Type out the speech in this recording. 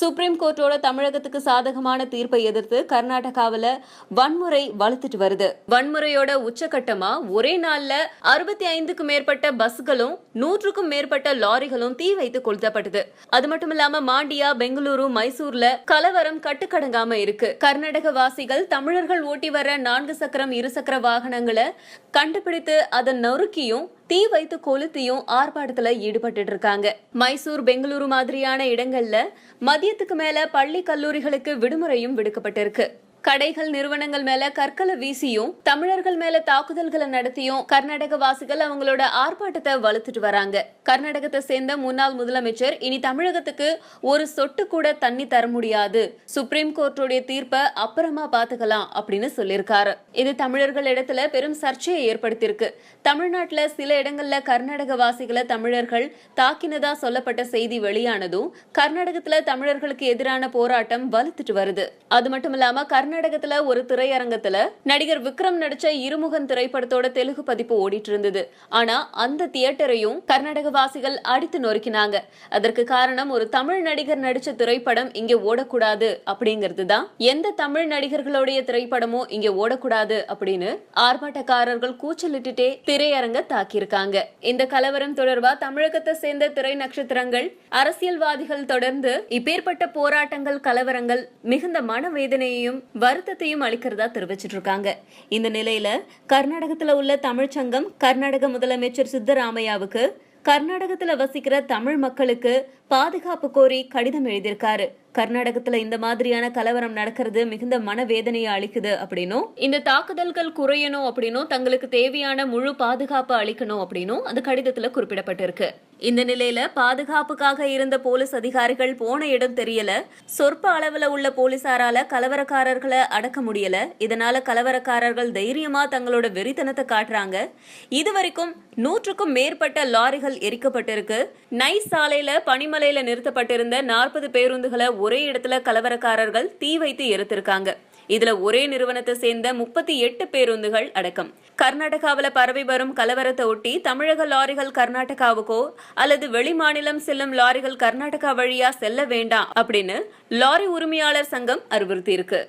Supreme கோர்ட்டோட தமிழகத்துக்கு சாதகமான தீர்ப்பை எதிர்த்து கர்நாடகாவில் வன்முறை வலுத்துட்டு வருது. வன்முறையோட உச்சகட்டமா ஒரே நாள்ல 65க்கும் மேற்பட்ட பஸ்களும் 100க்கும் மேற்பட்ட லாரிகளும் தீ வைத்து கொளுத்தப்பட்டது. அது மட்டும் இல்லாம மாண்டியா, பெங்களூரு, மைசூர்ல கலவரம் கட்டுக்கடங்காம இருக்கு. கர்நாடக வாசிகள் தமிழர்கள் ஓட்டி வர 4 சக்கரம், 2 சக்கர வாகனங்களை கண்டுபிடித்து அதை நொறுக்கியும் தீ வைத்து கொளுத்தியும் ஆர்ப்பாட்டத்துல ஈடுபட்டு இருக்காங்க. மைசூர், பெங்களூரு மாதிரியான இடங்கள்ல மதியத்துக்கு மேல பள்ளி, கல்லூரிகளுக்கு விடுமுறையும் விடுக்கப்பட்டிருக்கு. கடைகள், நிறுவனங்கள் மேல கற்களை வீசியும் தமிழர்கள் மேல தாக்குதல்களை நடத்தியும் கர்நாடக வாசிகள் அவங்களோட ஆர்ப்பாட்டத்தை வலுத்துட்டு வராங்க. கர்நாடகத்தை சேர்ந்த முன்னாள் முதலமைச்சர் இனி தமிழகத்துக்கு ஒரு சொட்டு கூட தண்ணி தர முடியாது, சுப்ரீம் கோர்ட்டுடைய தீர்ப்பை அப்புறமா பாத்துக்கலாம் அப்படின்னு சொல்லியிருக்காரு. இது தமிழர்கள் இடத்துல பெரும் சர்ச்சையை ஏற்படுத்தியிருக்கு. தமிழ்நாட்டுல சில இடங்கள்ல கர்நாடக வாசிகளை தமிழர்கள் தாக்கினதா சொல்லப்பட்ட செய்தி வெளியானதும் கர்நாடகத்துல தமிழர்களுக்கு எதிரான போராட்டம் வலுத்துட்டு வருது. அது மட்டும் இல்லாம கர்நாடகத்துல ஒரு திரையரங்கத்துல நடிகர் விக்ரம் நடிச்ச இருமுகன் திரைப்படத்தோட தெலுங்கு பதிப்பு ஓடிட்டு இருந்தது. ஆனா அந்த தியேட்டரையும் கர்நாடக வாசிகள் அடித்து நொறுக்கினாங்க. அதற்கு காரணம் ஒரு தமிழ் நடிகர் நடிச்ச திரைப்படம் இங்க ஓடக்கூடாது அப்படிங்கிறது தான். எந்த தமிழ் நடிகர்களுடைய திரைப்படமும் இங்க ஓடக்கூடாது அப்படின்னு ஆர்ப்பாட்டக்காரர்கள் கூச்சலிட்டுட்டே திரையரங்க தாக்கியிருக்காங்க. இந்த கலவரம் தொடர்பா தமிழகத்தை சேர்ந்த திரை நட்சத்திரங்கள், அரசியல்வாதிகள் தொடர்ந்து இப்பேற்பட்ட போராட்டங்கள், கலவரங்கள் மிகுந்த மனவேதனையையும் வருத்தத்தையும் அளிக்கிறதா தெரிவிச்சிட்டு இருக்காங்க. இந்த நிலையில கர்நாடகத்துல உள்ள தமிழ்ச்சங்கம் கர்நாடக முதலமைச்சர் சித்தராமையாவுக்கு கர்நாடகத்துல வசிக்கிற தமிழ் மக்களுக்கு பாதுகாப்பு கோரி கடிதம் எழுதியிருக்காரு. கர்நாடகத்துல இந்த மாதிரியான கலவரம் நடக்கிறது மிகுந்த மனவேதனையை அளிக்குது அப்படின்னும், இந்த தாக்குதல்கள் குறையணும் அப்படின்னும், தங்களுக்கு தேவையான முழு பாதுகாப்பு அளிக்கணும் அப்படின்னும் அந்த கடிதத்துல குறிப்பிடப்பட்டிருக்கு. இந்த நிலையில பாதுகாப்புக்காக இருந்த போலீஸ் அதிகாரிகள் போன இடம் தெரியல, சொற்ப அளவுல உள்ள போலீசாரால கலவரக்காரர்களை அடக்க முடியல. இதனால கலவரக்காரர்கள் தைரியமா தங்களோட வெறித்தனத்தை காட்டுறாங்க. இதுவரைக்கும் 100க்கும் மேற்பட்ட லாரிகள் எரிக்கப்பட்டிருக்கு. நைஸ் சாலையில பனிமலையில நிறுத்தப்பட்டிருந்த 40 பேருந்துகளை ஒரே இடத்துல கலவரக்காரர்கள் தீ வைத்து எரித்திருக்காங்க. இதுல ஒரே நிறுவனத்தை சேர்ந்த 38 பேருந்துகள் அடக்கம். கர்நாடகாவில பரவி வரும் கலவரத்தை ஒட்டி தமிழக லாரிகள் கர்நாடகாவுக்கோ அல்லது வெளிமாநிலம் செல்லும் லாரிகள் கர்நாடகா வழியா செல்ல வேண்டாம் அப்படின்னு லாரி உரிமையாளர் சங்கம் அறிவுறுத்தி இருக்கு.